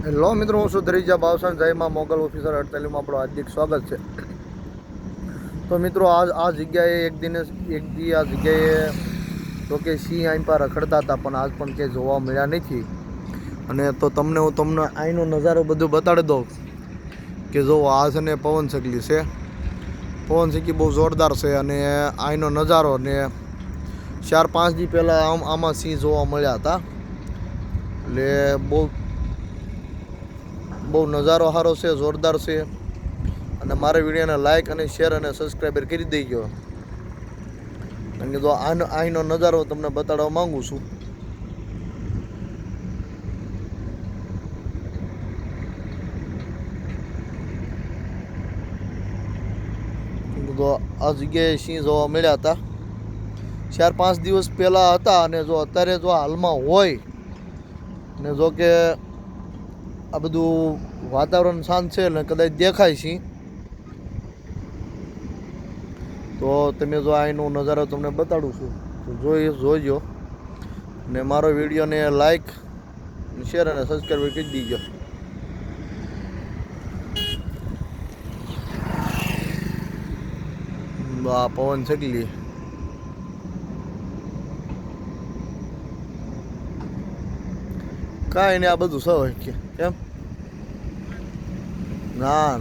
Hello મિત્રો, હું છું ધરીજા બાવસાણ જયમાં મોગલ ઓફિસર 48માં આપણું હાર્દિક સ્વાગત છે. તો મિત્રો આ જગ્યાએ એક દી આ જગ્યાએ તો કે સિંહ અહીં પર રખડતા હતા, પણ આજ પણ ક્યાંય જોવા મળ્યા નથી. અને તો હું તમને અહીંનો નજારો બધું બતાડી દઉં કે જો આ છે ને પવન ચકલી છે. પવન ચકલી બહુ જોરદાર છે અને અહીંનો નજારો ને 4-5 દી પહેલાં આમાં સિંહ જોવા મળ્યા હતા. એટલે બહુ નજારો સારો છે, જોરદાર છે. અને મારા વિડીયોને લાઇક અને શેર અને સબસ્ક્રાઈબર કરી દેજો. અને જો અહીંનો નજારો તમને બતાડવા માંગુ છું. તો આ જગ્યાએ સિંહ જોવા મળ્યા હતા 4-5 દિવસ પહેલાં હતા. અને જો અત્યારે જો હાલમાં હોય ને જો કે આ બધું વાતાવરણ શાંત છે એટલે કદાચ દેખાય સિંહ. તો તમે જો અહીંનો નજારો તમને બતાડું છું તો જોઈજો. ને મારો વિડીયોને લાઈક શેર અને સબસ્ક્રાઈબ કરી દીજો. આ પવન ચકલી કાંઈ નહીં, આ બધું સવાય કે કેમ ના